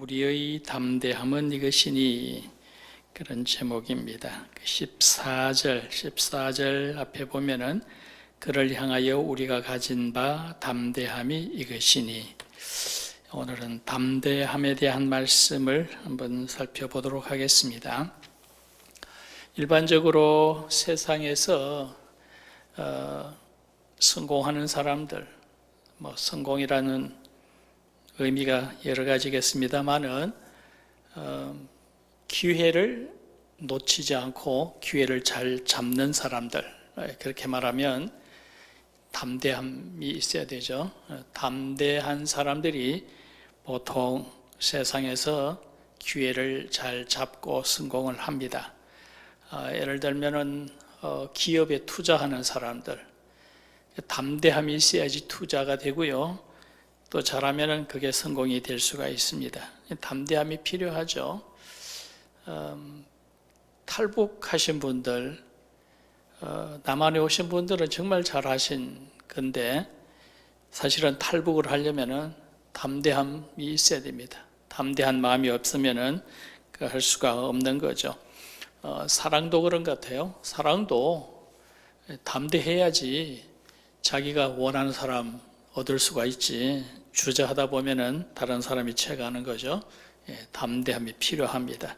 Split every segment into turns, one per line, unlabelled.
우리의 담대함은 이것이니, 그런 제목입니다. 14절 앞에 보면은 그를 향하여 우리가 가진 바 담대함이 이것이니, 오늘은 담대함에 대한 말씀을 한번 살펴보도록 하겠습니다. 일반적으로 세상에서 성공하는 사람들, 성공이라는 의미가 여러 가지겠습니다만은 기회를 놓치지 않고 기회를 잘 잡는 사람들, 그렇게 말하면 담대함이 있어야 되죠. 담대한 사람들이 보통 세상에서 기회를 잘 잡고 성공을 합니다. 예를 들면은 기업에 투자하는 사람들, 담대함이 있어야지 투자가 되고요. 또 잘하면은 그게 성공이 될 수가 있습니다. 담대함이 필요하죠. 탈북하신 분들, 남한에 오신 분들은 정말 잘하신 건데, 사실은 탈북을 하려면은 담대함이 있어야 됩니다. 담대한 마음이 없으면은 할 수가 없는 거죠. 사랑도 그런 것 같아요. 사랑도 담대해야지 자기가 원하는 사람 얻을 수가 있지, 주저하다 보면은 다른 사람이 채가는 거죠. 담대함이 필요합니다.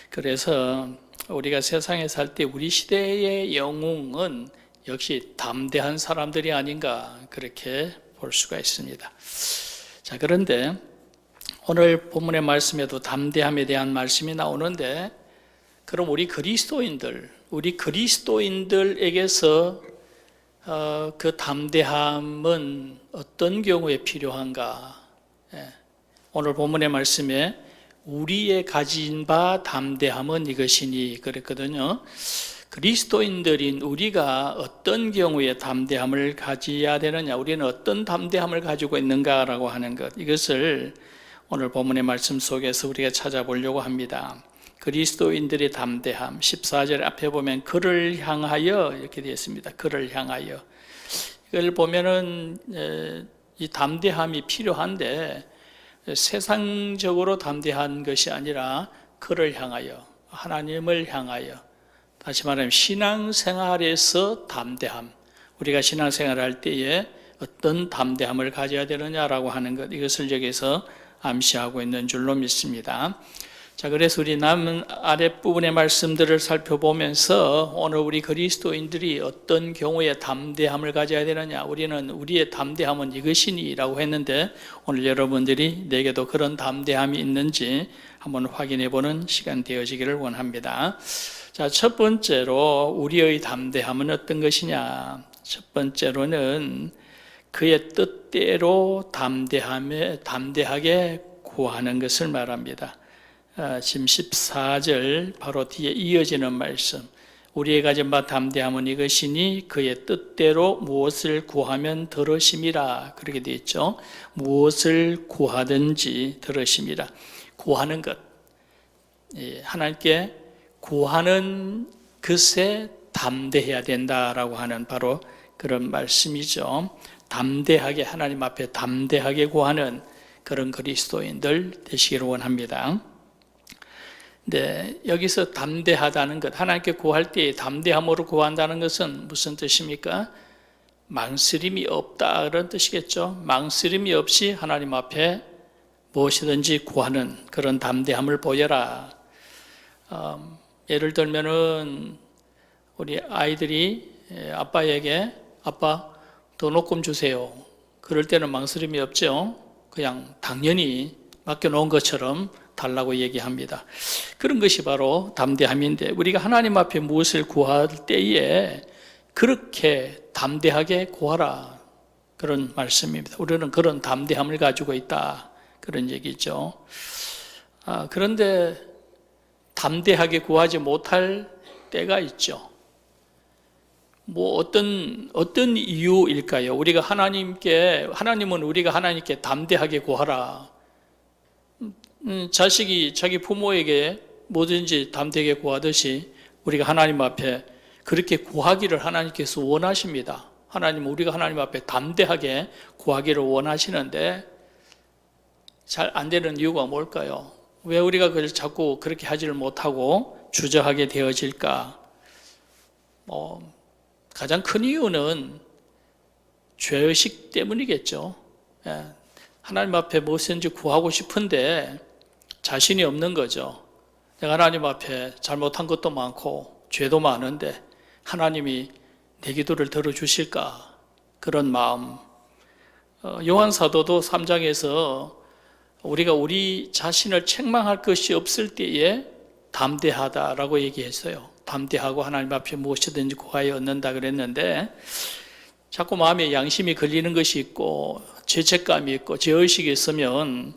그래서 우리가 세상에 살 때 우리 시대의 영웅은 역시 담대한 사람들이 아닌가, 그렇게 볼 수가 있습니다. 자, 그런데 오늘 본문의 말씀에도 담대함에 대한 말씀이 나오는데, 그럼 우리 그리스도인들에게서 그 담대함은 어떤 경우에 필요한가? 오늘 본문의 말씀에 우리의 가진 바 담대함은 이것이니 그랬거든요. 그리스도인들인 우리가 어떤 경우에 담대함을 가져야 되느냐, 우리는 어떤 담대함을 가지고 있는가라고 하는 것, 이것을 오늘 본문의 말씀 속에서 우리가 찾아보려고 합니다. 그리스도인들의 담대함, 14절 앞에 보면 그를 향하여 이렇게 되어 있습니다. 그를 향하여. 이걸 보면은 이 담대함이 필요한데, 세상적으로 담대한 것이 아니라 그를 향하여, 하나님을 향하여, 다시 말하면 신앙생활에서 담대함, 우리가 신앙생활을 할 때에 어떤 담대함을 가져야 되느냐라고 하는 것, 이것을 여기서 암시하고 있는 줄로 믿습니다. 자, 그래서 우리 남은 아랫부분의 말씀들을 살펴보면서 오늘 우리 그리스도인들이 어떤 경우에 담대함을 가져야 되느냐, 우리는 우리의 담대함은 이것이니 라고 했는데, 오늘 여러분들이 내게도 그런 담대함이 있는지 한번 확인해 보는 시간 되어지기를 원합니다. 자, 첫 번째로 우리의 담대함은 어떤 것이냐. 첫 번째로는 그의 뜻대로 담대하게 구하는 것을 말합니다. 지금 14절 바로 뒤에 이어지는 말씀, 우리의 가진 바 담대함은 이것이니 그의 뜻대로 무엇을 구하면 들으심이라, 그렇게 되어 있죠. 무엇을 구하든지 들으심이라. 구하는 것, 하나님께 구하는 것에 담대해야 된다라고 하는 바로 그런 말씀이죠. 담대하게, 하나님 앞에 담대하게 구하는 그런 그리스도인들 되시기를 원합니다. 네, 여기서 담대하다는 것, 하나님께 구할 때 담대함으로 구한다는 것은 무슨 뜻입니까? 망설임이 없다, 그런 뜻이겠죠. 망설임이 없이 하나님 앞에 무엇이든지 구하는 그런 담대함을 보여라. 예를 들면은 우리 아이들이 아빠에게 아빠 등록금 주세요, 그럴 때는 망설임이 없죠. 그냥 당연히 맡겨놓은 것처럼 달라고 얘기합니다. 그런 것이 바로 담대함인데, 우리가 하나님 앞에 무엇을 구할 때에 그렇게 담대하게 구하라, 그런 말씀입니다. 우리는 그런 담대함을 가지고 있다, 그런 얘기죠. 그런데 담대하게 구하지 못할 때가 있죠. 어떤 이유일까요? 하나님은 우리가 하나님께 담대하게 구하라, 자식이 자기 부모에게 뭐든지 담대하게 구하듯이 우리가 하나님 앞에 그렇게 구하기를 하나님께서 원하십니다. 하나님은 우리가 하나님 앞에 담대하게 구하기를 원하시는데, 잘 안 되는 이유가 뭘까요? 왜 우리가 그걸 자꾸 그렇게 하지를 못하고 주저하게 되어질까? 가장 큰 이유는 죄의식 때문이겠죠. 예, 하나님 앞에 무엇인지 구하고 싶은데 자신이 없는 거죠. 내가 하나님 앞에 잘못한 것도 많고 죄도 많은데 하나님이 내 기도를 들어주실까? 그런 마음. 요한 사도도 3장에서 우리가 우리 자신을 책망할 것이 없을 때에 담대하다라고 얘기했어요. 담대하고 하나님 앞에 무엇이든지 구하여 얻는다 그랬는데 자꾸 마음에 양심이 걸리는 것이 있고 죄책감이 있고 죄의식이 있으면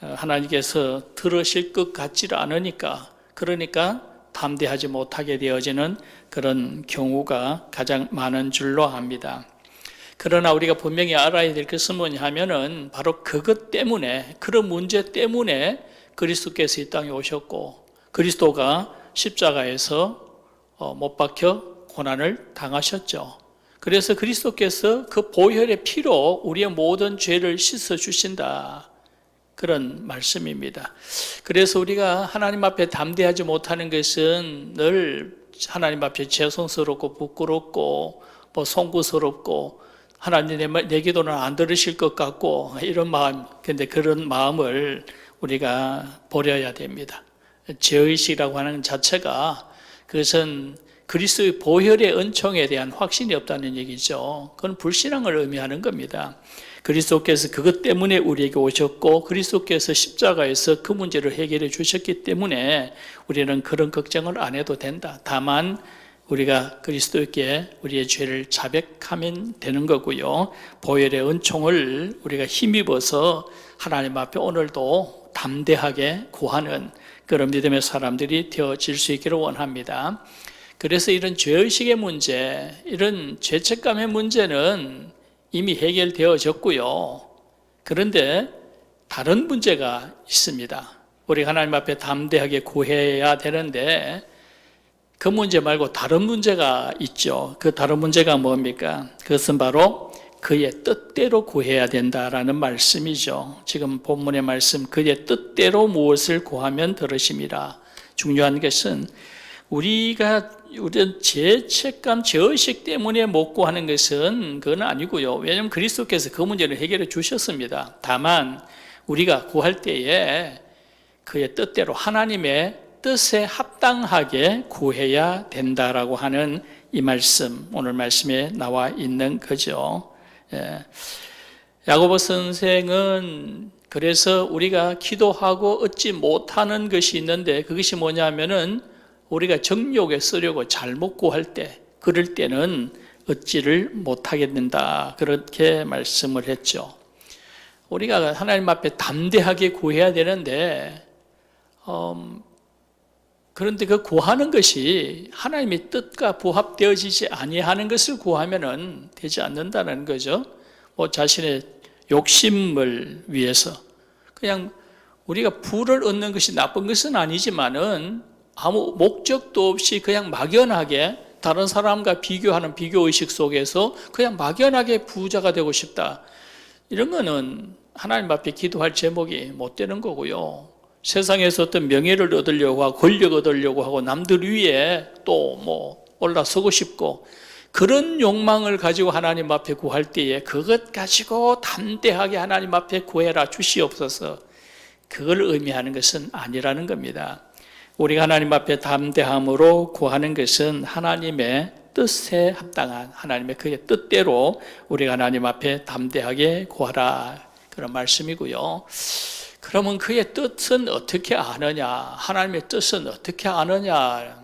하나님께서 들으실 것 같지를 않으니까, 그러니까 담대하지 못하게 되어지는 그런 경우가 가장 많은 줄로 압니다. 그러나 우리가 분명히 알아야 될 것은 뭐냐 하면은 바로 그것 때문에, 그런 문제 때문에 그리스도께서 이 땅에 오셨고 그리스도가 십자가에서 못 박혀 고난을 당하셨죠. 그래서 그리스도께서 그 보혈의 피로 우리의 모든 죄를 씻어 주신다, 그런 말씀입니다. 그래서 우리가 하나님 앞에 담대하지 못하는 것은 늘 하나님 앞에 죄송스럽고 부끄럽고 송구스럽고 하나님 내 기도는 안 들으실 것 같고 이런 마음, 근데 그런 마음을 우리가 버려야 됩니다. 죄의식이라고 하는 자체가 그것은 그리스도의 보혈의 은총에 대한 확신이 없다는 얘기죠. 그건 불신앙을 의미하는 겁니다. 그리스도께서 그것 때문에 우리에게 오셨고 그리스도께서 십자가에서 그 문제를 해결해 주셨기 때문에 우리는 그런 걱정을 안 해도 된다. 다만 우리가 그리스도께 우리의 죄를 자백하면 되는 거고요. 보혈의 은총을 우리가 힘입어서 하나님 앞에 오늘도 담대하게 구하는 그런 믿음의 사람들이 되어질 수 있기를 원합니다. 그래서 이런 죄의식의 문제, 이런 죄책감의 문제는 이미 해결되어졌고요. 그런데 다른 문제가 있습니다. 우리가 하나님 앞에 담대하게 구해야 되는데 그 문제 말고 다른 문제가 있죠. 그 다른 문제가 뭡니까? 그것은 바로 그의 뜻대로 구해야 된다라는 말씀이죠. 지금 본문의 말씀, 그의 뜻대로 무엇을 구하면 들으심이라. 중요한 것은 우리가 죄책감, 죄의식 때문에 못 구하는 것은 그건 아니고요. 왜냐하면 그리스도께서 그 문제를 해결해 주셨습니다. 다만 우리가 구할 때에 그의 뜻대로 하나님의 뜻에 합당하게 구해야 된다라고 하는 이 말씀, 오늘 말씀에 나와 있는 거죠. 야고보 선생은 그래서 우리가 기도하고 얻지 못하는 것이 있는데 그것이 뭐냐면은 우리가 정욕에 쓰려고 잘못 구할 때, 그럴 때는 얻지를 못하게 된다, 그렇게 말씀을 했죠. 우리가 하나님 앞에 담대하게 구해야 되는데 그런데 그 구하는 것이 하나님의 뜻과 부합되어지지 아니하는 것을 구하면은 되지 않는다는 거죠. 자신의 욕심을 위해서 그냥 우리가 부를 얻는 것이 나쁜 것은 아니지만은 아무 목적도 없이 그냥 막연하게 다른 사람과 비교하는 비교의식 속에서 그냥 막연하게 부자가 되고 싶다, 이런 거는 하나님 앞에 기도할 제목이 못 되는 거고요. 세상에서 어떤 명예를 얻으려고 하고 권력 얻으려고 하고 남들 위에 또 올라서고 싶고 그런 욕망을 가지고 하나님 앞에 구할 때에 그것 가지고 담대하게 하나님 앞에 구해라 주시옵소서, 그걸 의미하는 것은 아니라는 겁니다. 우리가 하나님 앞에 담대함으로 구하는 것은 하나님의 뜻에 합당한 하나님의 그의 뜻대로 우리가 하나님 앞에 담대하게 구하라, 그런 말씀이고요. 그러면 그의 뜻은 어떻게 아느냐? 하나님의 뜻은 어떻게 아느냐?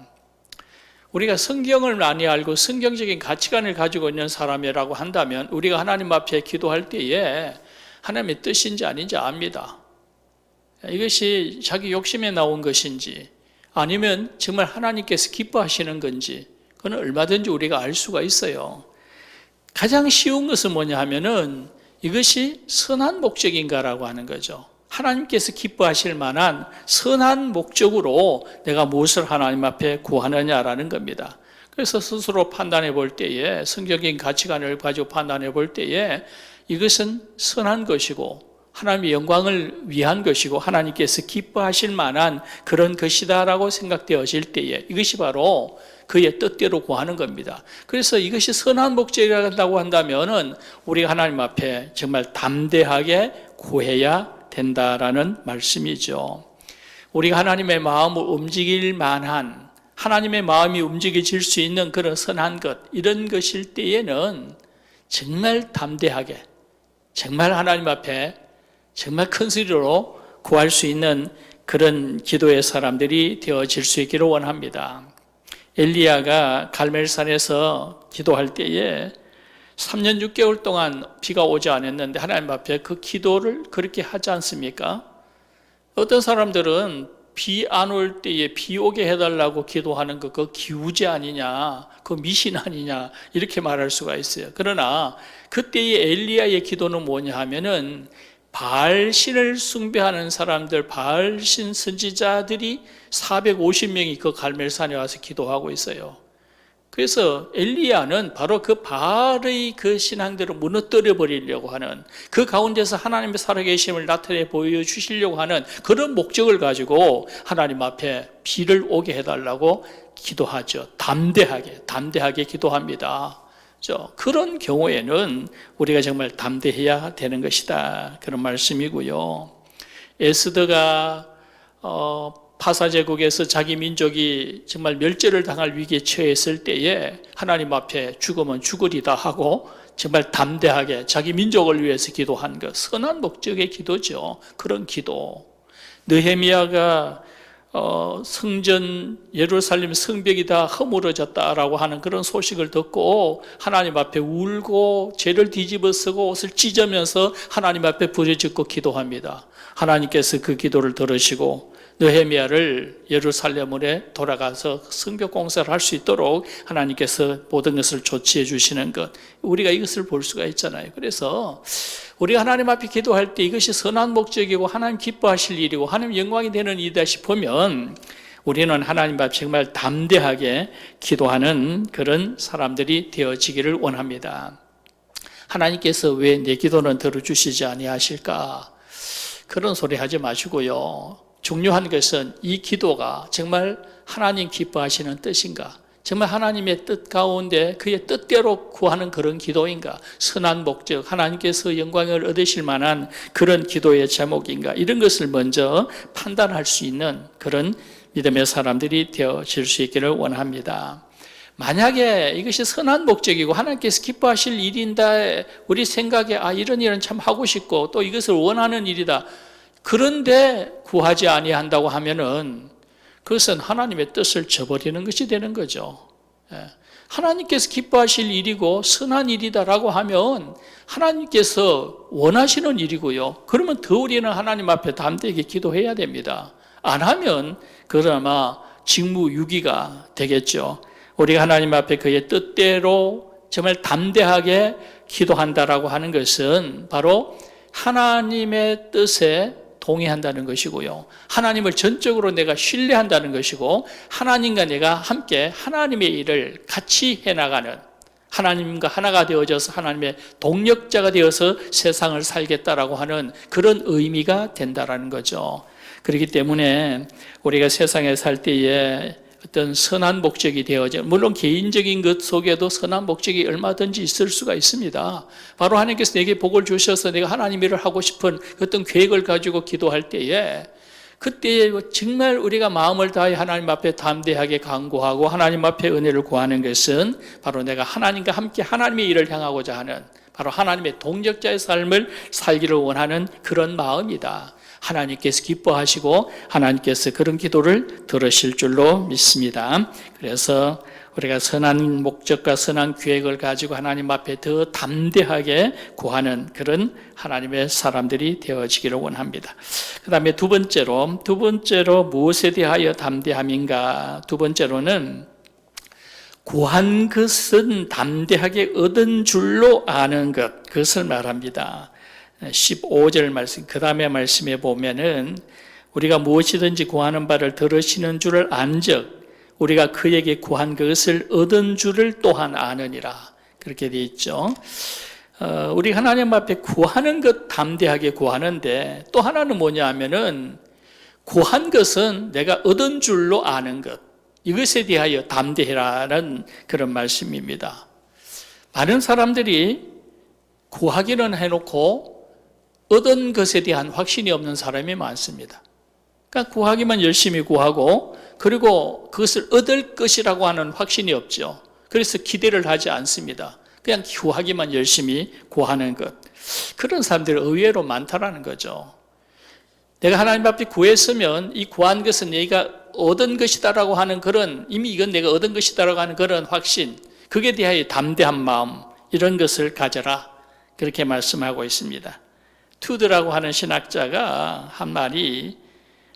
우리가 성경을 많이 알고 성경적인 가치관을 가지고 있는 사람이라고 한다면 우리가 하나님 앞에 기도할 때에 하나님의 뜻인지 아닌지 압니다. 이것이 자기 욕심에 나온 것인지 아니면 정말 하나님께서 기뻐하시는 건지 그건 얼마든지 우리가 알 수가 있어요. 가장 쉬운 것은 뭐냐 하면은 이것이 선한 목적인가라고 하는 거죠. 하나님께서 기뻐하실 만한 선한 목적으로 내가 무엇을 하나님 앞에 구하느냐라는 겁니다. 그래서 스스로 판단해 볼 때에 성경적인 가치관을 가지고 판단해 볼 때에 이것은 선한 것이고 하나님의 영광을 위한 것이고 하나님께서 기뻐하실 만한 그런 것이다라고 생각되어질 때에 이것이 바로 그의 뜻대로 구하는 겁니다. 그래서 이것이 선한 목적이라고 한다면은 우리가 하나님 앞에 정말 담대하게 구해야 된다라는 말씀이죠. 우리가 하나님의 마음을 움직일 만한, 하나님의 마음이 움직여질 수 있는 그런 선한 것, 이런 것일 때에는 정말 담대하게, 정말 하나님 앞에 정말 큰 소리로 구할 수 있는 그런 기도의 사람들이 되어질 수 있기를 원합니다. 엘리야가 갈멜산에서 기도할 때에 3년 6개월 동안 비가 오지 않았는데 하나님 앞에 그 기도를 그렇게 하지 않습니까? 어떤 사람들은 비 안 올 때에 비 오게 해달라고 기도하는 거 그 기우제 아니냐, 그 미신 아니냐 이렇게 말할 수가 있어요. 그러나 그때의 엘리야의 기도는 뭐냐 하면은 바알신을 숭배하는 사람들, 바알신 선지자들이 450명이 그 갈멜산에 와서 기도하고 있어요. 그래서 엘리야는 바로 그 바알의 그 신앙들을 무너뜨려 버리려고 하는, 그 가운데서 하나님의 살아계심을 나타내 보여주시려고 하는 그런 목적을 가지고 하나님 앞에 비를 오게 해달라고 기도하죠. 담대하게 기도합니다. 그런 경우에는 우리가 정말 담대해야 되는 것이다, 그런 말씀이고요. 에스더가 파사제국에서 자기 민족이 정말 멸절을 당할 위기에 처했을 때에 하나님 앞에 죽으면 죽으리다 하고 정말 담대하게 자기 민족을 위해서 기도한 것, 선한 목적의 기도죠. 그런 기도. 느헤미야가 성전 예루살렘 성벽이 다 허물어졌다라고 하는 그런 소식을 듣고 하나님 앞에 울고 죄를 뒤집어쓰고 옷을 찢으면서 하나님 앞에 부르짖고 기도합니다. 하나님께서 그 기도를 들으시고 느헤미야를 예루살렘에 돌아가서 성벽 공사를 할 수 있도록 하나님께서 모든 것을 조치해 주시는 것, 우리가 이것을 볼 수가 있잖아요. 그래서 우리가 하나님 앞에 기도할 때 이것이 선한 목적이고 하나님 기뻐하실 일이고 하나님 영광이 되는 일이다 싶으면 우리는 하나님 앞에 정말 담대하게 기도하는 그런 사람들이 되어지기를 원합니다. 하나님께서 왜 내 기도는 들어주시지 아니하실까? 그런 소리 하지 마시고요. 중요한 것은 이 기도가 정말 하나님 기뻐하시는 뜻인가? 정말 하나님의 뜻 가운데 그의 뜻대로 구하는 그런 기도인가? 선한 목적, 하나님께서 영광을 얻으실 만한 그런 기도의 제목인가? 이런 것을 먼저 판단할 수 있는 그런 믿음의 사람들이 되어질 수 있기를 원합니다. 만약에 이것이 선한 목적이고 하나님께서 기뻐하실 일인다, 우리 생각에 이런 일은 참 하고 싶고 또 이것을 원하는 일이다, 그런데 구하지 아니한다고 하면은 그것은 하나님의 뜻을 저버리는 것이 되는 거죠. 하나님께서 기뻐하실 일이고 선한 일이다라고 하면 하나님께서 원하시는 일이고요. 그러면 더 우리는 하나님 앞에 담대하게 기도해야 됩니다. 안 하면 그나마 직무유기가 되겠죠. 우리가 하나님 앞에 그의 뜻대로 정말 담대하게 기도한다라고 하는 것은 바로 하나님의 뜻에 동의한다는 것이고요. 하나님을 전적으로 내가 신뢰한다는 것이고 하나님과 내가 함께 하나님의 일을 같이 해나가는, 하나님과 하나가 되어져서 하나님의 동력자가 되어서 세상을 살겠다라고 하는 그런 의미가 된다라는 거죠. 그렇기 때문에 우리가 세상에 살 때에 어떤 선한 목적이 되어져, 물론 개인적인 것 속에도 선한 목적이 얼마든지 있을 수가 있습니다. 바로 하나님께서 내게 복을 주셔서 내가 하나님 일을 하고 싶은 어떤 계획을 가지고 기도할 때에 그때 정말 우리가 마음을 다해 하나님 앞에 담대하게 간구하고 하나님 앞에 은혜를 구하는 것은 바로 내가 하나님과 함께 하나님의 일을 향하고자 하는, 바로 하나님의 동력자의 삶을 살기를 원하는 그런 마음이다. 하나님께서 기뻐하시고 하나님께서 그런 기도를 들으실 줄로 믿습니다. 그래서 우리가 선한 목적과 선한 계획을 가지고 하나님 앞에 더 담대하게 구하는 그런 하나님의 사람들이 되어지기를 원합니다. 그 다음에 두 번째로 무엇에 대하여 담대함인가? 두 번째로는 구한 것은 담대하게 얻은 줄로 아는 것, 그것을 말합니다. 15절 말씀, 그 다음에 말씀에 보면은 우리가 무엇이든지 구하는 바를 들으시는 줄을 안즉 우리가 그에게 구한 것을 얻은 줄을 또한 아느니라, 그렇게 되어 있죠. 우리 하나님 앞에 구하는 것 담대하게 구하는데, 또 하나는 뭐냐 하면은 구한 것은 내가 얻은 줄로 아는 것, 이것에 대하여 담대해라는 그런 말씀입니다. 많은 사람들이 구하기는 해놓고 얻은 것에 대한 확신이 없는 사람이 많습니다. 그러니까 구하기만 열심히 구하고, 그리고 그것을 얻을 것이라고 하는 확신이 없죠. 그래서 기대를 하지 않습니다. 그냥 구하기만 열심히 구하는 것. 그런 사람들이 의외로 많다라는 거죠. 내가 하나님 앞에 구했으면 이 구한 것은 내가 얻은 것이다라고 하는 그런, 이미 이건 내가 얻은 것이다라고 하는 그런 확신, 그게 대하여 담대한 마음, 이런 것을 가져라, 그렇게 말씀하고 있습니다. 투드라고 하는 신학자가 한 말이,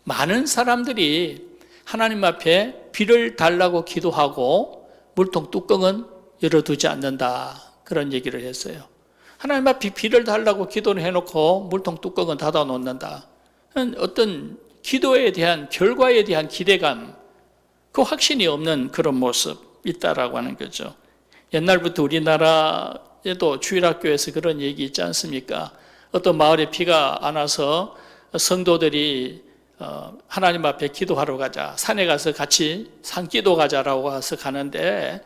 많은 사람들이 하나님 앞에 비를 달라고 기도하고 물통 뚜껑은 열어두지 않는다, 그런 얘기를 했어요. 하나님 앞에 비를 달라고 기도를 해놓고 물통 뚜껑은 닫아 놓는다. 어떤 기도에 대한, 결과에 대한 기대감, 그 확신이 없는 그런 모습 있다라고 하는 거죠. 옛날부터 우리나라에도 주일학교에서 그런 얘기 있지 않습니까? 어떤 마을에 비가 안 와서 성도들이 하나님 앞에 기도하러 가자, 산에 가서 같이 산기도 가자라고 해서 가는데,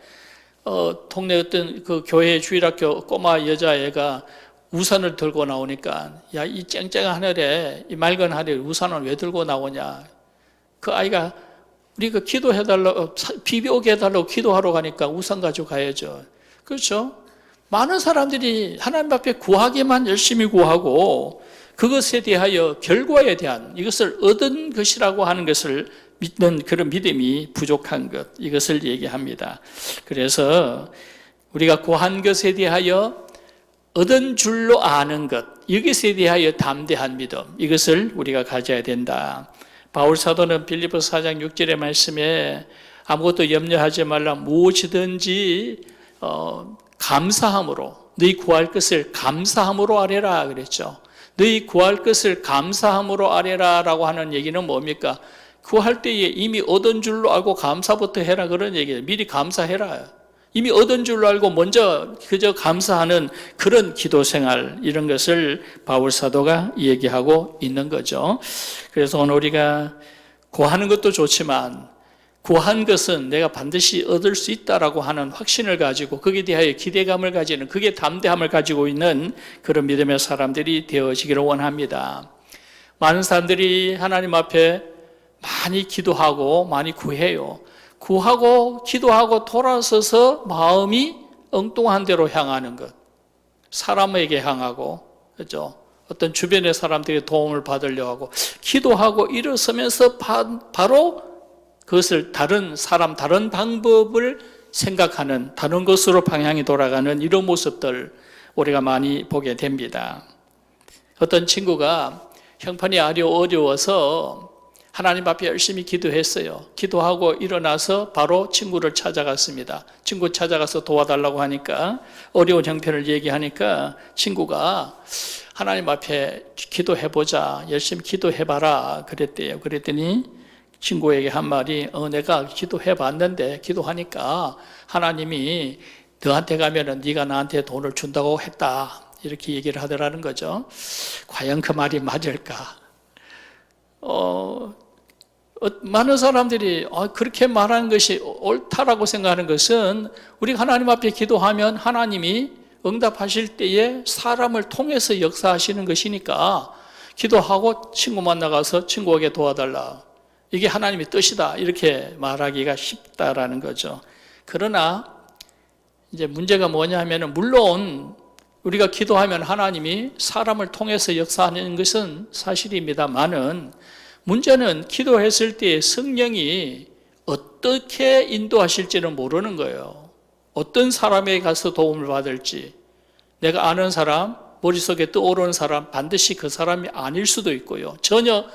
동네 어떤 그 교회 주일학교 꼬마 여자애가 우산을 들고 나오니까, 야, 이 쨍쨍한 하늘에, 이 맑은 하늘에 우산을 왜 들고 나오냐. 그 아이가, 우리가 기도해달라고, 비 오게 해달라고 기도하러 가니까 우산 가지고 가야죠. 그렇죠? 많은 사람들이 하나님 앞에 구하기만 열심히 구하고, 그것에 대하여 결과에 대한, 이것을 얻은 것이라고 하는 것을 믿는 그런 믿음이 부족한 것, 이것을 얘기합니다. 그래서 우리가 구한 것에 대하여 얻은 줄로 아는 것, 이것에 대하여 담대한 믿음, 이것을 우리가 가져야 된다. 바울 사도는 빌립보서 4장 6절의 말씀에 아무것도 염려하지 말라, 무엇이든지 감사함으로, 너희 구할 것을 감사함으로 아뢰라 그랬죠. 너희 구할 것을 감사함으로 아뢰라라고 하는 얘기는 뭡니까? 구할 때에 이미 얻은 줄로 알고 감사부터 해라, 그런 얘기예요. 미리 감사해라. 이미 얻은 줄로 알고 먼저 그저 감사하는 그런 기도 생활, 이런 것을 바울 사도가 얘기하고 있는 거죠. 그래서 오늘 우리가 구하는 것도 좋지만, 구한 것은 내가 반드시 얻을 수 있다라고 하는 확신을 가지고 거기에 대하여 기대감을 가지는, 그게 담대함을 가지고 있는 그런 믿음의 사람들이 되어지기를 원합니다. 많은 사람들이 하나님 앞에 많이 기도하고 많이 구해요. 구하고 기도하고 돌아서서 마음이 엉뚱한 데로 향하는 것, 사람에게 향하고, 그렇죠? 어떤 주변의 사람들의 도움을 받으려고 하고, 기도하고 일어서면서 바로 그것을 다른 사람, 다른 방법을 생각하는, 다른 것으로 방향이 돌아가는 이런 모습들 우리가 많이 보게 됩니다. 어떤 친구가 형편이 어려워서 하나님 앞에 열심히 기도했어요. 기도하고 일어나서 바로 친구를 찾아갔습니다. 친구 찾아가서 도와달라고 하니까, 어려운 형편을 얘기하니까 친구가 하나님 앞에 기도해보자, 열심히 기도해봐라 그랬대요. 그랬더니 친구에게 한 말이, 내가 기도해봤는데, 기도하니까 하나님이 너한테 가면은 네가 나한테 돈을 준다고 했다, 이렇게 얘기를 하더라는 거죠. 과연 그 말이 맞을까? 많은 사람들이 그렇게 말하는 것이 옳다라고 생각하는 것은, 우리가 하나님 앞에 기도하면 하나님이 응답하실 때에 사람을 통해서 역사하시는 것이니까, 기도하고 친구 만나가서 친구에게 도와달라, 이게 하나님의 뜻이다, 이렇게 말하기가 쉽다라는 거죠. 그러나 이제 문제가 뭐냐 하면은, 물론 우리가 기도하면 하나님이 사람을 통해서 역사하는 것은 사실입니다만은, 문제는 기도했을 때 성령이 어떻게 인도하실지는 모르는 거예요. 어떤 사람에게 가서 도움을 받을지, 내가 아는 사람, 머릿속에 떠오르는 사람, 반드시 그 사람이 아닐 수도 있고요. 전혀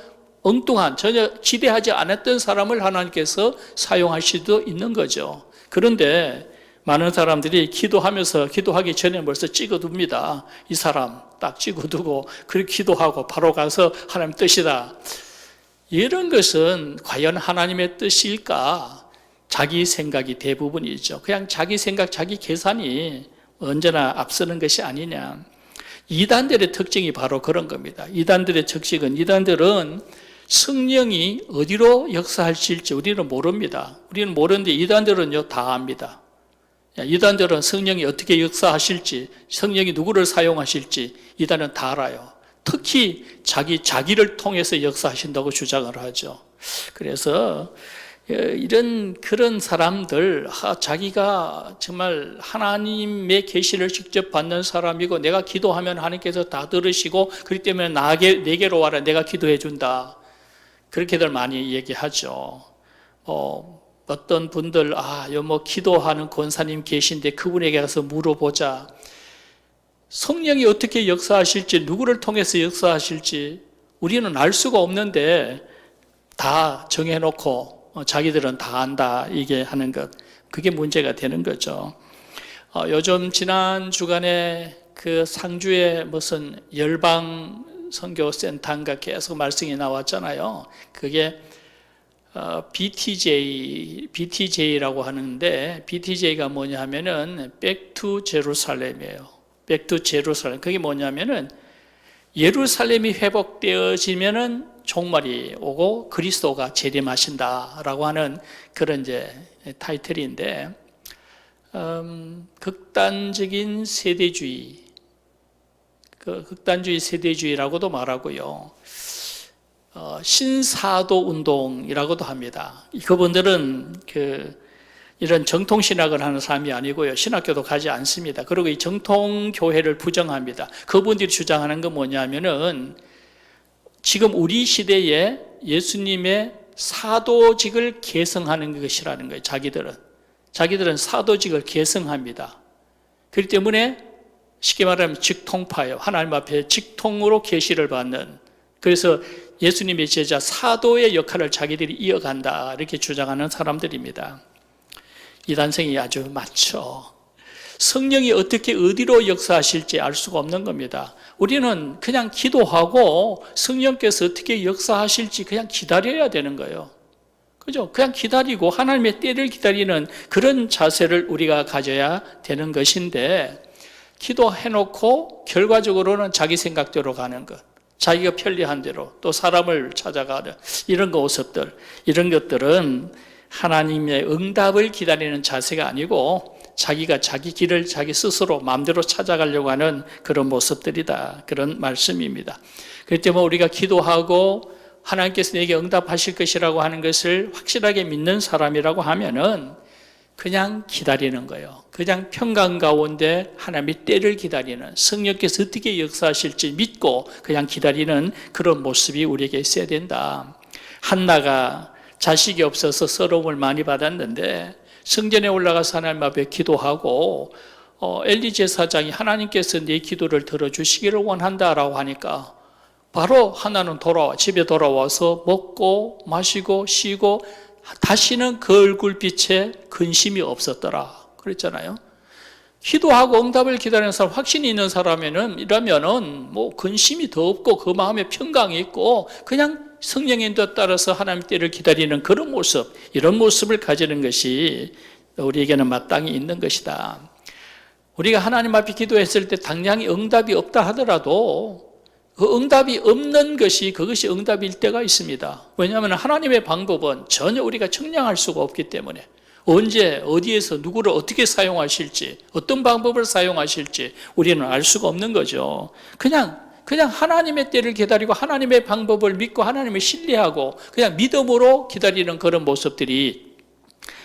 엉뚱한, 전혀 기대하지 않았던 사람을 하나님께서 사용할 수도 있는 거죠. 그런데 많은 사람들이 기도하면서, 기도하기 전에 벌써 찍어둡니다. 이 사람 딱 찍어두고 그렇게 기도하고 바로 가서 하나님 뜻이다, 이런 것은 과연 하나님의 뜻일까? 자기 생각이 대부분이죠. 그냥 자기 생각, 자기 계산이 언제나 앞서는 것이 아니냐. 이단들의 특징이 바로 그런 겁니다. 이단들의 특징은 이단들은 성령이 어디로 역사하실지 우리는 모릅니다. 우리는 모르는데 이단들은요 다 압니다. 이단들은 성령이 어떻게 역사하실지, 성령이 누구를 사용하실지 이단은 다 알아요. 특히 자기를 통해서 역사하신다고 주장을 하죠. 그래서 그런 사람들, 자기가 정말 하나님의 계시를 직접 받는 사람이고 내가 기도하면 하나님께서 다 들으시고 그렇기 때문에 내게로 와라, 내가 기도해 준다. 그렇게들 많이 얘기하죠. 어떤 분들, 기도하는 권사님 계신데 그분에게 가서 물어보자. 성령이 어떻게 역사하실지, 누구를 통해서 역사하실지 우리는 알 수가 없는데 다 정해놓고 자기들은 다 안다 이게 하는 것, 그게 문제가 되는 거죠. 요즘 지난 주간에 그 상주에 무슨 열방 선교센터인가 계속 말씀이 나왔잖아요. 그게 BTJ라고 하는데, BTJ가 뭐냐 하면은 Back to Jerusalem이에요. Back to Jerusalem. 그게 뭐냐면은 예루살렘이 회복되어지면은 종말이 오고 그리스도가 재림하신다라고 하는 그런 이제 타이틀인데, 극단적인 세대주의, 극단주의 세대주의라고도 말하고요. 신사도 운동이라고도 합니다. 그분들은 이런 정통신학을 하는 사람이 아니고요. 신학교도 가지 않습니다. 그리고 이 정통교회를 부정합니다. 그분들이 주장하는 건 뭐냐면은 지금 우리 시대에 예수님의 사도직을 계승하는 것이라는 거예요. 자기들은 사도직을 계승합니다. 그렇기 때문에 쉽게 말하면 직통파예요. 하나님 앞에 직통으로 계시를 받는, 그래서 예수님의 제자 사도의 역할을 자기들이 이어간다 이렇게 주장하는 사람들입니다. 이단성이 아주 많죠. 성령이 어떻게 어디로 역사하실지 알 수가 없는 겁니다. 우리는 그냥 기도하고 성령께서 어떻게 역사하실지 그냥 기다려야 되는 거예요. 그죠? 그냥 기다리고 하나님의 때를 기다리는 그런 자세를 우리가 가져야 되는 것인데, 기도해놓고 결과적으로는 자기 생각대로 가는 것, 자기가 편리한 대로 또 사람을 찾아가는 이런 모습들, 이런 것들은 하나님의 응답을 기다리는 자세가 아니고 자기가 자기 길을 자기 스스로 마음대로 찾아가려고 하는 그런 모습들이다, 그런 말씀입니다. 그렇기 때문에 우리가 기도하고 하나님께서 내게 응답하실 것이라고 하는 것을 확실하게 믿는 사람이라고 하면은 그냥 기다리는 거예요. 그냥 평강 가운데 하나님의 때를 기다리는, 성령께서 어떻게 역사하실지 믿고 그냥 기다리는 그런 모습이 우리에게 있어야 된다. 한나가 자식이 없어서 서러움을 많이 받았는데 성전에 올라가서 하나님 앞에 기도하고 엘리 제사장이 하나님께서 내 기도를 들어주시기를 원한다라고 하니까 바로 한나는 집에 돌아와서 먹고 마시고 쉬고 다시는 그 얼굴빛에 근심이 없었더라 그랬잖아요. 기도하고 응답을 기다리는 사람, 확신이 있는 사람이라면은 뭐 근심이 더 없고 그 마음에 평강이 있고 그냥 성령의 인도 따라서 하나님 때를 기다리는 그런 모습, 이런 모습을 가지는 것이 우리에게는 마땅히 있는 것이다. 우리가 하나님 앞에 기도했을 때 당장이 응답이 없다 하더라도 그 응답이 없는 것이 그것이 응답일 때가 있습니다. 왜냐하면 하나님의 방법은 전혀 우리가 측량할 수가 없기 때문에 언제 어디에서 누구를 어떻게 사용하실지, 어떤 방법을 사용하실지 우리는 알 수가 없는 거죠. 그냥 하나님의 때를 기다리고 하나님의 방법을 믿고 하나님을 신뢰하고 그냥 믿음으로 기다리는 그런 모습들이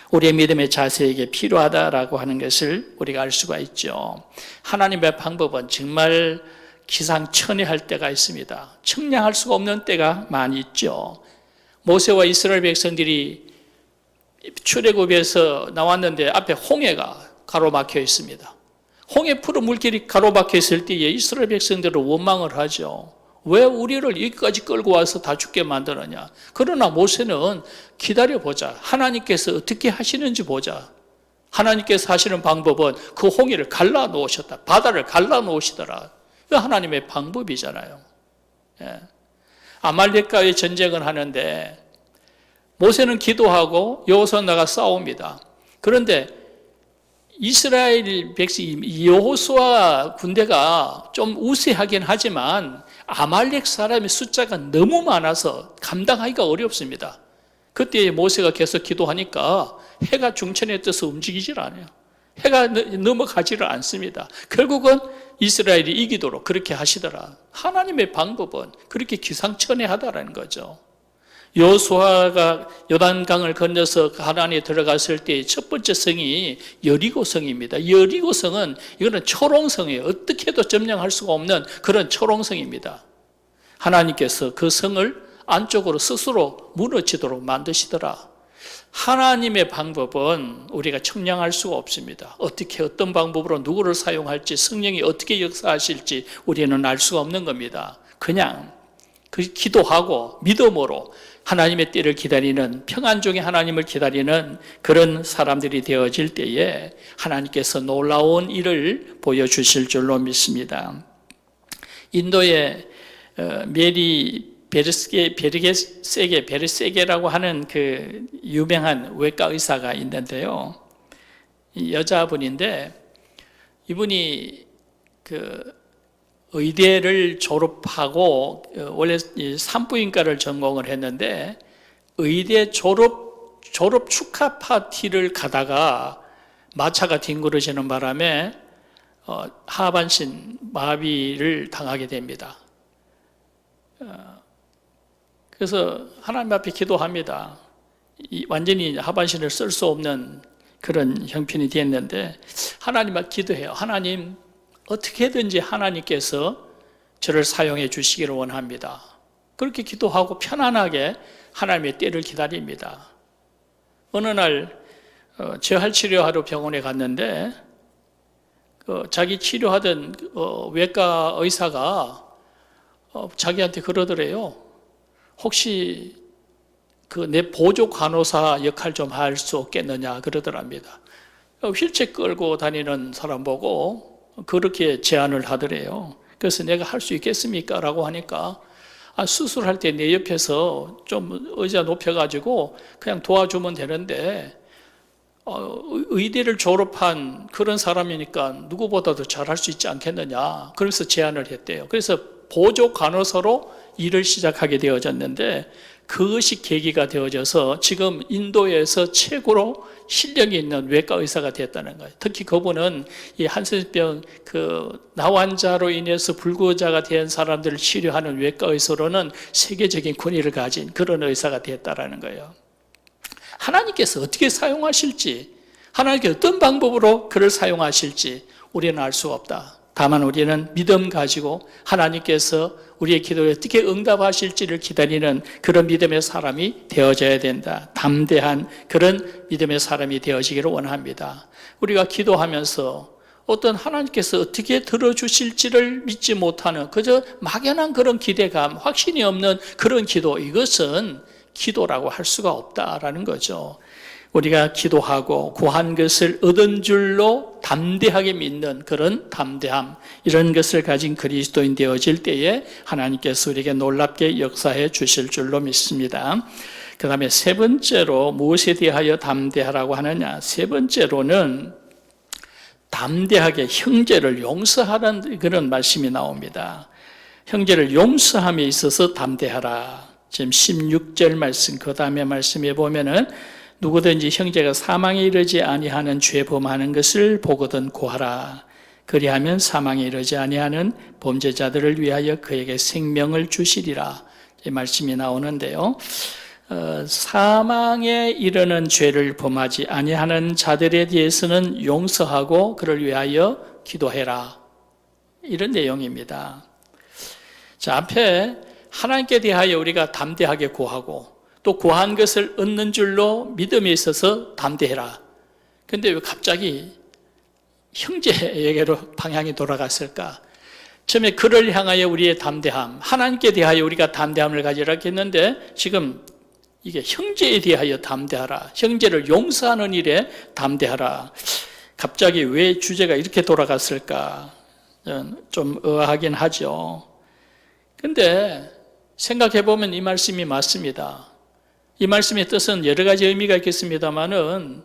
우리의 믿음의 자세에게 필요하다라고 하는 것을 우리가 알 수가 있죠. 하나님의 방법은 정말 기상천외할 때가 있습니다. 측량할 수가 없는 때가 많이 있죠. 모세와 이스라엘 백성들이 출애굽에서 나왔는데 앞에 홍해가 가로막혀 있습니다. 홍해 푸른 물길이 가로막혀 있을 때에 이스라엘 백성들은 원망을 하죠. 왜 우리를 여기까지 끌고 와서 다 죽게 만드느냐. 그러나 모세는 기다려보자. 하나님께서 어떻게 하시는지 보자. 하나님께서 하시는 방법은 그 홍해를 갈라놓으셨다. 바다를 갈라놓으시더라. 그 하나님의 방법이잖아요. 예. 아말렉과의 전쟁을 하는데 모세는 기도하고 여호수아 나가 싸웁니다. 그런데 이스라엘 백성 여호수아 군대가 좀 우세하긴 하지만 아말렉 사람의 숫자가 너무 많아서 감당하기가 어렵습니다. 그때 모세가 계속 기도하니까 해가 중천에 떠서 움직이질 않아요. 해가 넘어가지를 않습니다. 결국은 이스라엘이 이기도록 그렇게 하시더라. 하나님의 방법은 그렇게 기상천외하다라는 거죠. 여호수아가 요단강을 건너서 가나안에 들어갔을 때 첫 번째 성이 여리고성입니다. 여리고성은 이거는 초롱성이에요. 어떻게 해도 점령할 수가 없는 그런 초롱성입니다. 하나님께서 그 성을 안쪽으로 스스로 무너지도록 만드시더라. 하나님의 방법은 우리가 측량할 수가 없습니다. 어떻게 어떤 방법으로 누구를 사용할지, 성령이 어떻게 역사하실지 우리는 알 수가 없는 겁니다. 그냥 기도하고 믿음으로 하나님의 때를 기다리는, 평안 중에 하나님을 기다리는 그런 사람들이 되어질 때에 하나님께서 놀라운 일을 보여주실 줄로 믿습니다. 인도의 메리 베르세게라고 하는 그 유명한 외과 의사가 있는데요. 여자분인데 이분이 그 의대를 졸업하고 원래 산부인과를 전공을 했는데 의대 졸업 축하 파티를 가다가 마차가 뒹굴어지는 바람에 하반신 마비를 당하게 됩니다. 그래서 하나님 앞에 기도합니다. 완전히 하반신을 쓸 수 없는 그런 형편이 됐는데 하나님 앞에 기도해요. 하나님, 어떻게든지 하나님께서 저를 사용해 주시기를 원합니다. 그렇게 기도하고 편안하게 하나님의 때를 기다립니다. 어느 날 재활 치료하러 병원에 갔는데 자기 치료하던 외과 의사가 자기한테 그러더래요. 혹시 그 내 보조 간호사 역할 좀 할 수 없겠느냐 그러더랍니다. 휠체어 끌고 다니는 사람 보고 그렇게 제안을 하더래요. 그래서 내가 할 수 있겠습니까? 라고 하니까 수술할 때 내 옆에서 좀 의자 높여가지고 그냥 도와주면 되는데 의대를 졸업한 그런 사람이니까 누구보다도 잘할 수 있지 않겠느냐. 그래서 제안을 했대요. 그래서 보조 간호사로 일을 시작하게 되어졌는데 그것이 계기가 되어져서 지금 인도에서 최고로 실력이 있는 외과 의사가 됐다는 거예요. 특히 그분은 이 한센병 나환자로 인해서 불구자가 된 사람들을 치료하는 외과 의사로는 세계적인 권위를 가진 그런 의사가 됐다라는 거예요. 하나님께서 어떻게 사용하실지, 하나님께서 어떤 방법으로 그를 사용하실지 우리는 알 수가 없다. 다만 우리는 믿음 가지고 하나님께서 우리의 기도에 어떻게 응답하실지를 기다리는 그런 믿음의 사람이 되어져야 된다. 담대한 그런 믿음의 사람이 되어지기를 원합니다. 우리가 기도하면서 어떤 하나님께서 어떻게 들어주실지를 믿지 못하는 그저 막연한 그런 기대감, 확신이 없는 그런 기도, 이것은 기도라고 할 수가 없다라는 거죠. 우리가 기도하고 구한 것을 얻은 줄로 담대하게 믿는 그런 담대함, 이런 것을 가진 그리스도인 되어질 때에 하나님께서 우리에게 놀랍게 역사해 주실 줄로 믿습니다. 그 다음에 세 번째로 무엇에 대하여 담대하라고 하느냐? 세 번째로는 담대하게 형제를 용서하라는 그런 말씀이 나옵니다. 형제를 용서함에 있어서 담대하라. 지금 16절 말씀, 그 다음에 말씀해 보면은 누구든지 형제가 사망에 이르지 아니하는 죄 범하는 것을 보거든 고하라. 그리하면 사망에 이르지 아니하는 범죄자들을 위하여 그에게 생명을 주시리라. 이 말씀이 나오는데요. 사망에 이르는 죄를 범하지 아니하는 자들에 대해서는 용서하고 그를 위하여 기도해라. 이런 내용입니다. 자, 앞에 하나님께 대하여 우리가 담대하게 구하고 또 구한 것을 얻는 줄로 믿음에 있어서 담대해라. 근데 왜 갑자기 형제에게로 방향이 돌아갔을까? 처음에 그를 향하여 우리의 담대함, 하나님께 대하여 우리가 담대함을 가지라 했는데 지금 이게 형제에 대하여 담대하라. 형제를 용서하는 일에 담대하라. 갑자기 왜 주제가 이렇게 돌아갔을까? 좀 의아하긴 하죠. 근데 생각해 보면 이 말씀이 맞습니다. 이 말씀의 뜻은 여러 가지 의미가 있겠습니다만은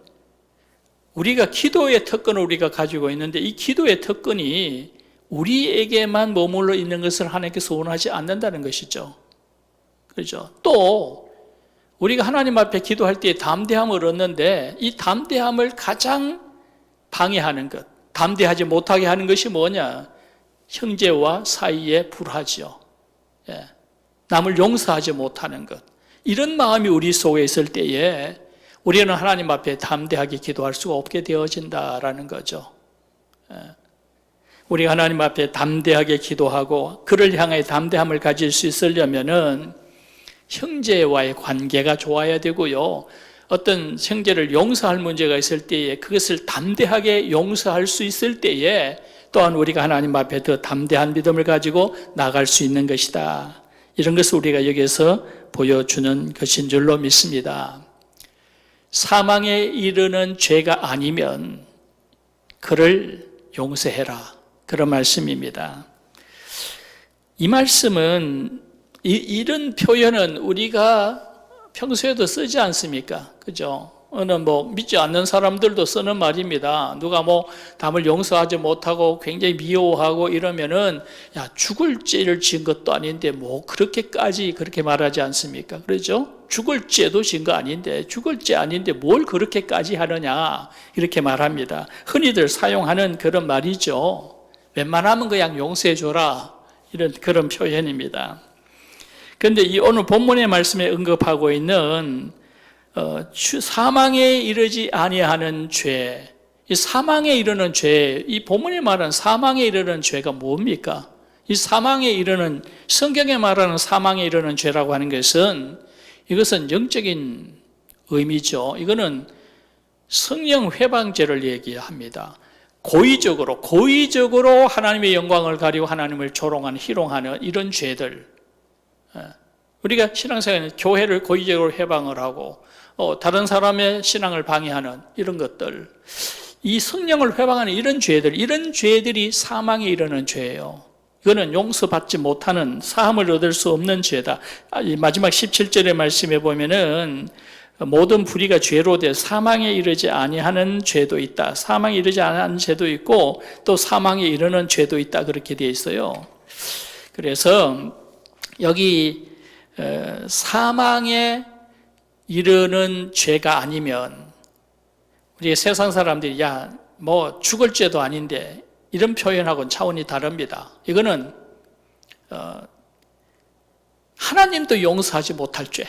우리가 기도의 특권을 우리가 가지고 있는데 이 기도의 특권이 우리에게만 머물러 있는 것을 하나님께서 원하지 않는다는 것이죠. 그렇죠? 또 우리가 하나님 앞에 기도할 때 담대함을 얻는데 이 담대함을 가장 방해하는 것, 담대하지 못하게 하는 것이 뭐냐? 형제와 사이에 불화죠. 예. 남을 용서하지 못하는 것. 이런 마음이 우리 속에 있을 때에 우리는 하나님 앞에 담대하게 기도할 수가 없게 되어진다라는 거죠. 예. 우리가 하나님 앞에 담대하게 기도하고 그를 향해 담대함을 가질 수 있으려면은 형제와의 관계가 좋아야 되고요. 어떤 형제를 용서할 문제가 있을 때에 그것을 담대하게 용서할 수 있을 때에 또한 우리가 하나님 앞에 더 담대한 믿음을 가지고 나갈 수 있는 것이다. 이런 것을 우리가 여기서 보여주는 것인 줄로 믿습니다. 사망에 이르는 죄가 아니면 그를 용서해라. 그런 말씀입니다. 이 말씀은 이런 표현은 우리가 평소에도 쓰지 않습니까? 그죠? 어느 믿지 않는 사람들도 쓰는 말입니다. 누가 남을 용서하지 못하고 굉장히 미워하고 이러면은 야, 죽을 죄를 지은 것도 아닌데 그렇게까지 그렇게 말하지 않습니까? 그렇죠? 죽을 죄도 지은 거 아닌데 죽을 죄 아닌데 뭘 그렇게까지 하느냐 이렇게 말합니다. 흔히들 사용하는 그런 말이죠. 웬만하면 그냥 용서해 줘라 이런 그런 표현입니다. 그런데 이 오늘 본문의 말씀에 언급하고 있는 사망에 이르지 아니하는 죄, 이 사망에 이르는 죄, 이 본문이 말하는 사망에 이르는 죄가 뭡니까? 이 사망에 이르는 성경에 말하는 사망에 이르는 죄라고 하는 것은 이것은 영적인 의미죠. 이거는 성령 회방죄를 얘기합니다. 고의적으로 하나님의 영광을 가리고 하나님을 조롱하는, 희롱하는 이런 죄들. 우리가 신앙생활에는 교회를 고의적으로 회방을 하고 다른 사람의 신앙을 방해하는 이런 것들, 이 성령을 회방하는 이런 죄들이 사망에 이르는 죄예요. 이거는 용서받지 못하는, 사함을 얻을 수 없는 죄다. 마지막 17절의 말씀에 보면은 모든 불의가 죄로 돼 사망에 이르지 아니하는 죄도 있다. 사망에 이르지 아니하는 죄도 있고 또 사망에 이르는 죄도 있다. 그렇게 되어 있어요. 그래서 여기 사망에 이르는 죄가 아니면 우리 세상 사람들이 죽을 죄도 아닌데 이런 표현하고는 차원이 다릅니다. 이거는 하나님도 용서하지 못할 죄,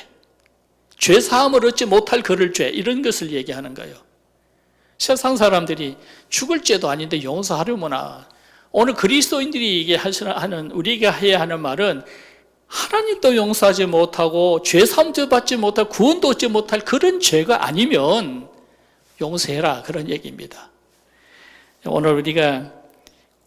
죄 사함을 얻지 못할 그럴 죄, 이런 것을 얘기하는 거예요. 세상 사람들이 죽을 죄도 아닌데 용서하려무나. 오늘 그리스도인들이 하는 우리가 해야 하는 말은 하나님도 용서하지 못하고 죄 사함도 받지 못하고 구원도 얻지 못할 그런 죄가 아니면 용서해라, 그런 얘기입니다. 오늘 우리가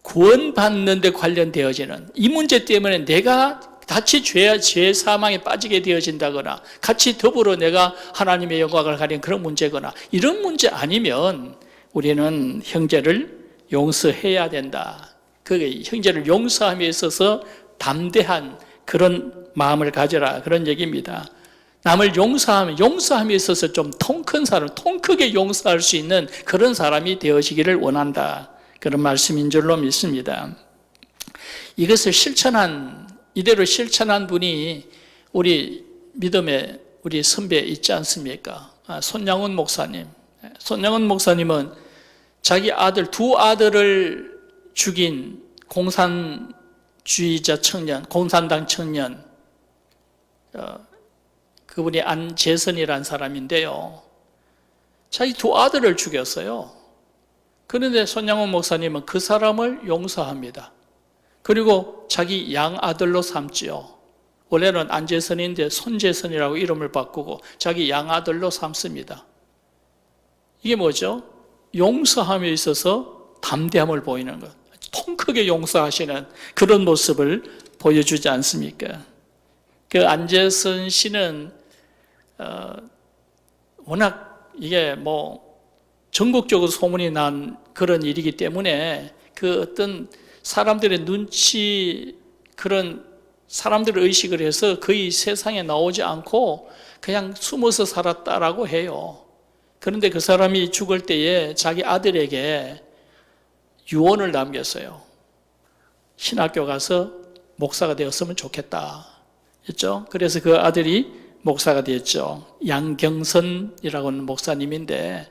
구원받는 데 관련되어지는 이 문제 때문에 내가 같이 죄 사망에 빠지게 되어진다거나 같이 더불어 내가 하나님의 영광을 가린 그런 문제거나 이런 문제 아니면 우리는 형제를 용서해야 된다. 그게 형제를 용서함에 있어서 담대한 그런 마음을 가져라, 그런 얘기입니다. 남을 용서함에 있어서 좀 통 큰 사람, 통 크게 용서할 수 있는 그런 사람이 되어지기를 원한다. 그런 말씀인 줄로 믿습니다. 이것을 이대로 실천한 분이 우리 믿음의 우리 선배 있지 않습니까? 손양훈 목사님. 손양훈 목사님은 자기 두 아들을 죽인 공산주의자 청년, 공산당 청년, 그분이 안재선이라는 사람인데요. 자기 두 아들을 죽였어요. 그런데 손양훈 목사님은 그 사람을 용서합니다. 그리고 자기 양아들로 삼지요. 원래는 안재선인데 손재선이라고 이름을 바꾸고 자기 양아들로 삼습니다. 이게 뭐죠? 용서함에 있어서 담대함을 보이는 것. 통 크게 용서하시는 그런 모습을 보여주지 않습니까? 그 안재선 씨는 워낙 이게 전국적으로 소문이 난 그런 일이기 때문에 그 어떤 사람들의 눈치, 그런 사람들을 의식을 해서 거의 세상에 나오지 않고 그냥 숨어서 살았다라고 해요. 그런데 그 사람이 죽을 때에 자기 아들에게 유언을 남겼어요. 신학교 가서 목사가 되었으면 좋겠다 했죠. 그래서 그 아들이 목사가 되었죠. 양경선이라고 하는 목사님인데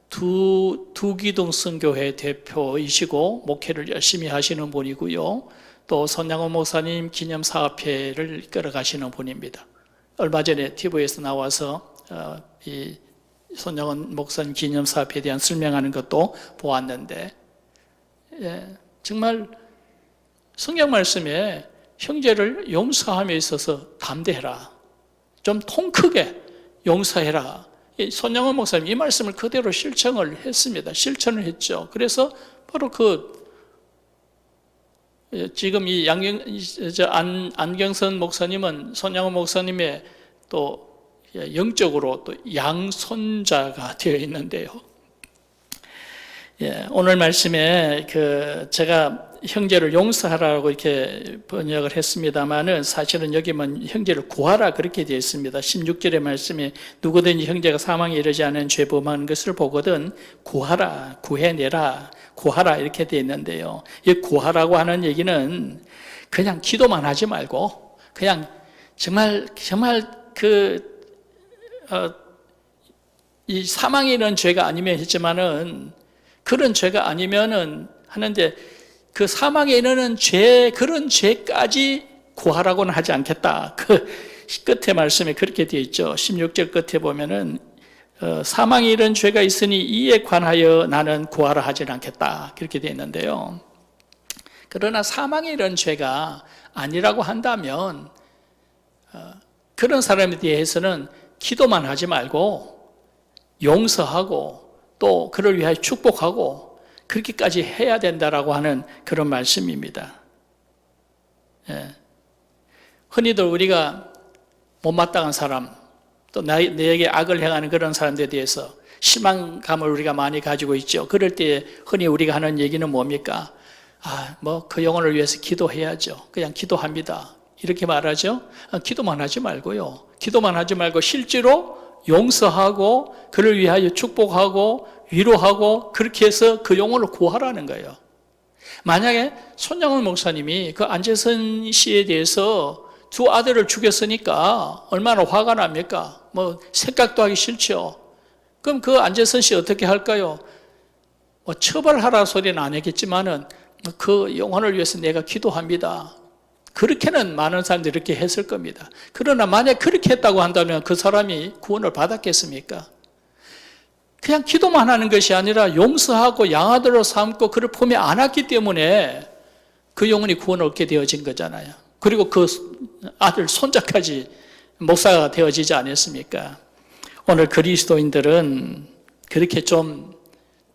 두기둥선교회 대표이시고 목회를 열심히 하시는 분이고요. 또 손양원 목사님 기념사업회를 이끌어가시는 분입니다. 얼마 전에 TV에서 나와서 이 손양원 목사님 기념사업회에 대한 설명하는 것도 보았는데, 정말 성경 말씀에 형제를 용서함에 있어서 담대해라, 좀 통 크게 용서해라. 손양원 목사님 이 말씀을 그대로 실천을 했습니다. 실천을 했죠. 그래서 바로 지금 이 안경선 목사님은 손양원 목사님의 또 영적으로 또 양손자가 되어 있는데요. 오늘 말씀에 제가 형제를 용서하라고 이렇게 번역을 했습니다만은 사실은 여기만 형제를 구하라 그렇게 되어 있습니다. 16절의 말씀에 누구든지 형제가 사망에 이르지 않은 죄 범한 것을 보거든 구하라, 구해내라, 구하라 이렇게 되어 있는데요. 이 구하라고 하는 얘기는 그냥 기도만 하지 말고 그냥 정말 이 사망에 이르는 죄가 아니면 했지만은 그런 죄가 아니면은 하는데 그 사망에 이르는 그런 죄까지 구하라고는 하지 않겠다. 그 끝에 말씀에 그렇게 되어 있죠. 16절 끝에 보면은 사망에 이른 죄가 있으니 이에 관하여 나는 구하라 하지는 않겠다. 그렇게 되어 있는데요. 그러나 사망에 이른 죄가 아니라고 한다면 그런 사람에 대해서는 기도만 하지 말고 용서하고 또 그를 위하여 축복하고 그렇게까지 해야 된다라고 하는 그런 말씀입니다. 흔히들 우리가 못마땅한 사람, 또 내게 악을 행하는 그런 사람들에 대해서 실망감을 우리가 많이 가지고 있죠. 그럴 때 흔히 우리가 하는 얘기는 뭡니까? 그 영혼을 위해서 기도해야죠. 그냥 기도합니다. 이렇게 말하죠. 기도만 하지 말고요. 기도만 하지 말고 실제로 용서하고 그를 위하여 축복하고 위로하고 그렇게 해서 그 영혼을 구하라는 거예요. 만약에 손양원 목사님이 그 안재선 씨에 대해서 두 아들을 죽였으니까 얼마나 화가 납니까? 생각도 하기 싫죠. 그럼 그 안재선 씨 어떻게 할까요? 처벌하라 소리는 안 했겠지만은 그 영혼을 위해서 내가 기도합니다. 그렇게는 많은 사람들이 이렇게 했을 겁니다. 그러나 만약 그렇게 했다고 한다면 그 사람이 구원을 받았겠습니까? 그냥 기도만 하는 것이 아니라 용서하고 양아들로 삼고 그를 품에 안았기 때문에 그 영혼이 구원을 얻게 되어진 거잖아요. 그리고 그 아들 손자까지 목사가 되어지지 않았습니까? 오늘 그리스도인들은 그렇게 좀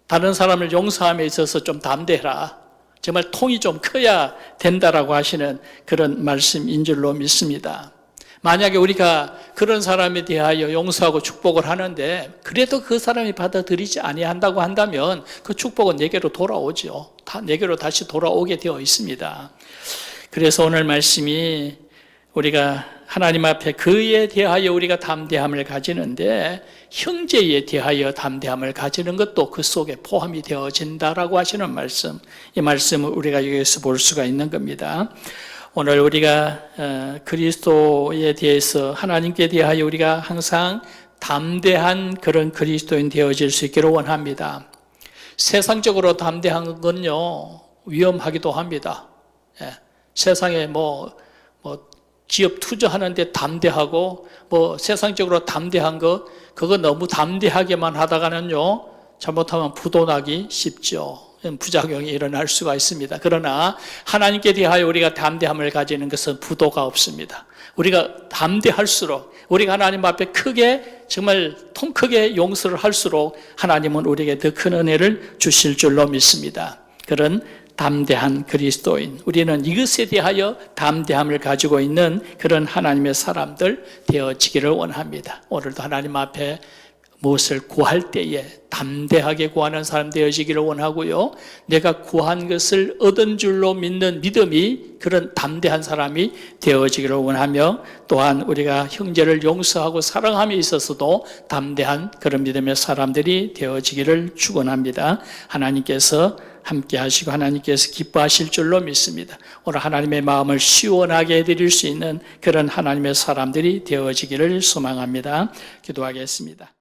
다른 사람을 용서함에 있어서 좀 담대해라. 정말 통이 좀 커야 된다라고 하시는 그런 말씀인 줄로 믿습니다. 만약에 우리가 그런 사람에 대하여 용서하고 축복을 하는데 그래도 그 사람이 받아들이지 아니한다고 한다면 그 축복은 내게로 돌아오죠. 내게로 다시 돌아오게 되어 있습니다. 그래서 오늘 말씀이 우리가 하나님 앞에 그에 대하여 우리가 담대함을 가지는데 형제에 대하여 담대함을 가지는 것도 그 속에 포함이 되어진다라고 하시는 말씀, 이 말씀을 우리가 여기서 볼 수가 있는 겁니다. 오늘 우리가 그리스도에 대해서 하나님께 대하여 우리가 항상 담대한 그런 그리스도인 되어질 수 있기를 원합니다. 세상적으로 담대한 건요 위험하기도 합니다. 세상에 기업 투자하는데 담대하고 세상적으로 담대한 그거 너무 담대하게만 하다가는요 잘못하면 부도나기 쉽죠. 부작용이 일어날 수가 있습니다. 그러나 하나님께 대하여 우리가 담대함을 가지는 것은 부도가 없습니다. 우리가 담대할수록 우리가 하나님 앞에 크게 정말 통 크게 용서를 할수록 하나님은 우리에게 더 큰 은혜를 주실 줄로 믿습니다. 그런 담대한 그리스도인, 우리는 이것에 대하여 담대함을 가지고 있는 그런 하나님의 사람들 되어지기를 원합니다. 오늘도 하나님 앞에 무엇을 구할 때에 담대하게 구하는 사람 되어지기를 원하고요. 내가 구한 것을 얻은 줄로 믿는 믿음이 그런 담대한 사람이 되어지기를 원하며, 또한 우리가 형제를 용서하고 사랑함에 있어서도 담대한 그런 믿음의 사람들이 되어지기를 축원합니다. 하나님께서 함께 하시고 하나님께서 기뻐하실 줄로 믿습니다. 오늘 하나님의 마음을 시원하게 해드릴 수 있는 그런 하나님의 사람들이 되어지기를 소망합니다. 기도하겠습니다.